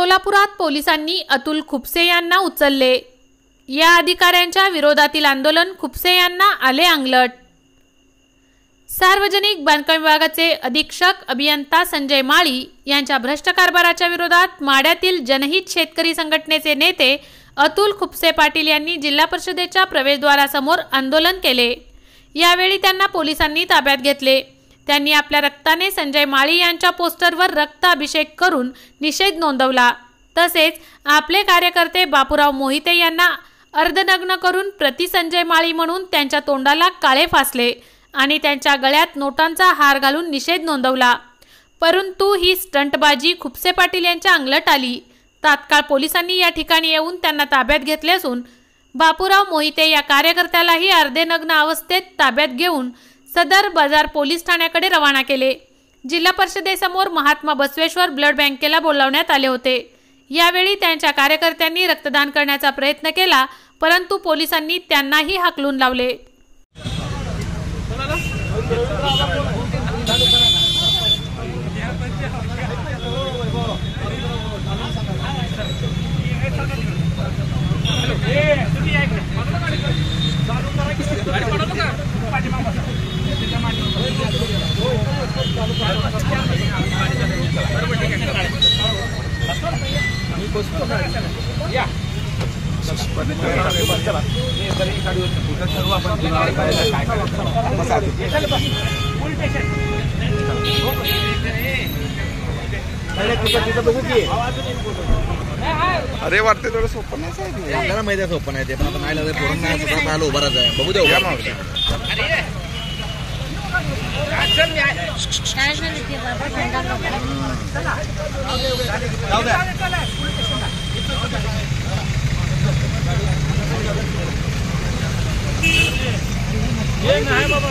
सोलापुरात पोलिसांनी अतुल खुपसे यांना उचलले। या अधिकाऱ्यांच्या विरोधातील आंदोलन खुपसे यांना आले अंगलट। सार्वजनिक बांधकाम विभागाचे अधीक्षक अभियंता संजय माळी यांच्या भ्रष्ट कारभाराच्या विरोधात माढ्यातील जनहित शेतकरी संघटनेचे नेते अतुल खुपसे पाटील यांनी जिल्हा परिषदेच्या प्रवेशद्वारासमोर आंदोलन केले। यावेळी त्यांना पोलिसांनी ताब्यात घेतले। त्यांनी आपल्या रक्ताने संजय माळी यांच्या पोस्टरवर रक्त अभिषेक करून निषेध नोंदवला। तसेच आपले कार्यकर्ते बापूराव मोहिते यांना अर्धनग्न करून प्रति संजय माळी म्हणून त्यांच्या तोंडाला काळे फासले आणि त्यांच्या गळ्यात नोटांचा हार घालून निषेध नोंदवला। परंतु ही स्टंटबाजी खुपसे पाटील यांच्या अंगलट आली। तात्काळ पोलिसांनी या ठिकाणी येऊन त्यांना ताब्यात घेतले असून बापूराव मोहिते या कार्यकर्त्यालाही अर्धनग्न अवस्थेत ताब्यात घेऊन सदर बाजार पोलीस ठाण्याकडे रवाना केले। जिल्हा परिषदेसमोर महात्मा बसवेश्वर ब्लड बँकेला बोलावण्यात आले होते। यावेळी त्यांच्या कार्यकर्त्यांनी रक्तदान करण्याचा प्रयत्न केला, परंतु पोलिसांनी त्यांनाही हाकलून लावले। अरे वाटते थोडं सोपं नाही आपल्याला माहिती आहे सोपं नाही ते, पण आता नाही लागलं पोरण नाही सुद्धा आलो उभा राहायचं बघू देऊ नाही बाबा